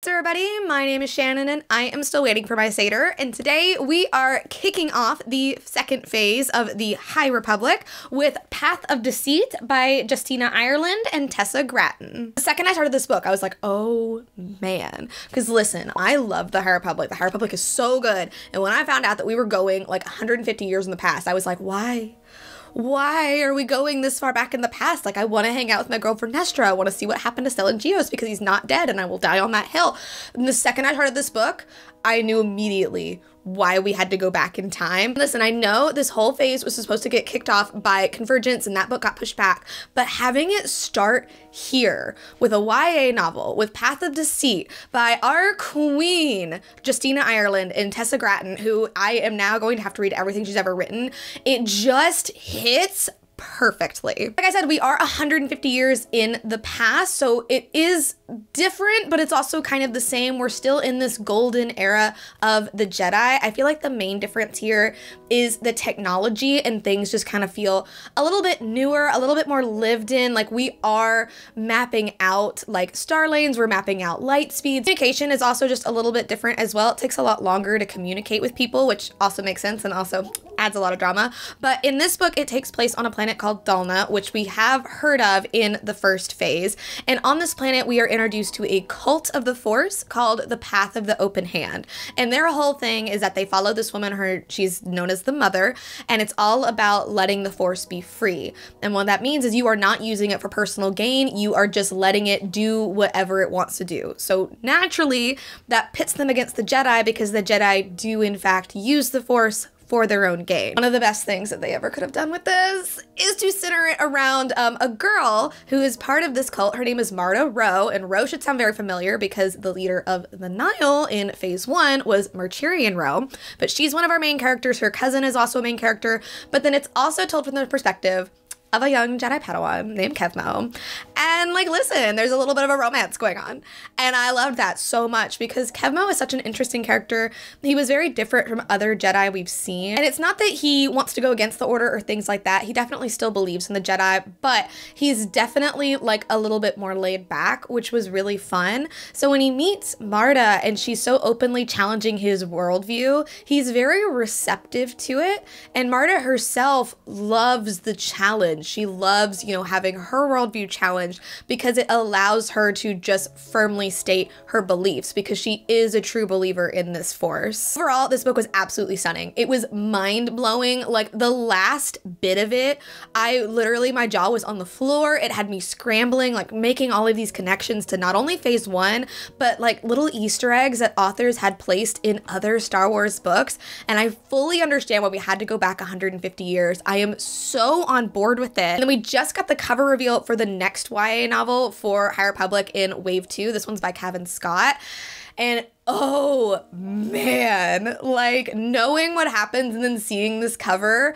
So everybody, my name is Shannon and I am still waiting for my Satyr, and today we are kicking off the second phase of the High Republic with Path of Deceit by Justina Ireland and Tessa Gratton. The second I started this book, I was like, oh man, because listen, I love the High Republic. The High Republic is so good, and when I found out that we were going like 150 years in the past, I was like, why? Why are we going this far back in the past? Like, I want to hang out with my girlfriend Nestra. I want to see what happened to Stellan Geos because he's not dead and I will die on that hill. And the second I started this book, I knew immediately why we had to go back in time. Listen, I know this whole phase was supposed to get kicked off by Convergence and that book got pushed back, but having it start here with a YA novel with Path of Deceit by our queen, Justina Ireland and Tessa Gratton, who I am now going to have to read everything she's ever written, it just hits perfectly. Like I said, we are 150 years in the past, so it is different, but it's also kind of the same. We're still in this golden era of the Jedi. I feel like the main difference here is the technology, and things just kind of feel a little bit newer, a little bit more lived in. Like, we are mapping out like star lanes, we're mapping out light speeds. Communication is also just a little bit different as well. It takes a lot longer to communicate with people, which also makes sense and also adds a lot of drama. But in this book, it takes place on a planet called Dalna, which we have heard of in the first phase. And on this planet, we are introduced to a cult of the Force called the Path of the Open Hand. And their whole thing is that they follow this woman, she's known as the Mother, and it's all about letting the Force be free. And what that means is you are not using it for personal gain, you are just letting it do whatever it wants to do. So naturally, that pits them against the Jedi because the Jedi do in fact use the Force for their own gain. One of the best things that they ever could have done with this is to center it around a girl who is part of this cult. Her name is Marta Rowe, and Rowe should sound very familiar because the leader of the Nile in phase 1 was Merchirian Rowe, but she's one of our main characters. Her cousin is also a main character, but then it's also told from the perspective of a young Jedi Padawan named Kevmo. And like, listen, there's a little bit of a romance going on. And I loved that so much because Kevmo is such an interesting character. He was very different from other Jedi we've seen. And it's not that he wants to go against the Order or things like that. He definitely still believes in the Jedi, but he's definitely like a little bit more laid back, which was really fun. So when he meets Marta and she's so openly challenging his worldview, he's very receptive to it. And Marta herself loves the challenge. She loves, you know, having her worldview challenged because it allows her to just firmly state her beliefs because she is a true believer in this Force. Overall, this book was absolutely stunning. It was mind-blowing. Like, the last bit of it, my jaw was on the floor. It had me scrambling, like making all of these connections to not only phase 1, but like little Easter eggs that authors had placed in other Star Wars books. And I fully understand why we had to go back 150 years. I am so on board with it. And then we just got the cover reveal for the next YA novel for High Republic in Wave 2. This one's by Cavan Scott. And oh man, like knowing what happens and then seeing this cover,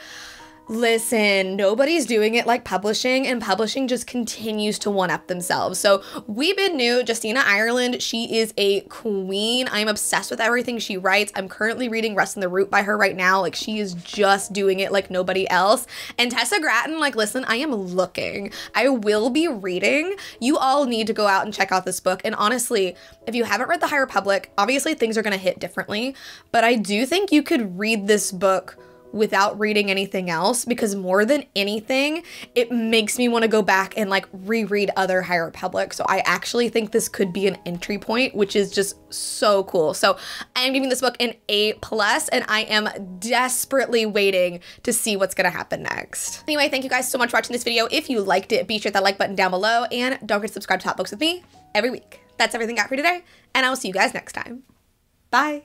listen, nobody's doing it like publishing, and publishing just continues to one-up themselves. So we've been new. Justina Ireland, she is a queen. I'm obsessed with everything she writes. I'm currently reading Rust in the Root by her right now. Like, she is just doing it like nobody else. And Tessa Gratton, like, listen, I am looking. I will be reading. You all need to go out and check out this book. And honestly, if you haven't read The High Republic, obviously things are going to hit differently, but I do think you could read this book without reading anything else, because more than anything, it makes me want to go back and like reread other High Republic. So I actually think this could be an entry point, which is just so cool. So I am giving this book an A+, and I am desperately waiting to see what's gonna happen next. Anyway, thank you guys so much for watching this video. If you liked it, be sure to hit that like button down below, and don't forget to subscribe to Hot Books with me every week. That's everything I got for today, and I will see you guys next time. Bye.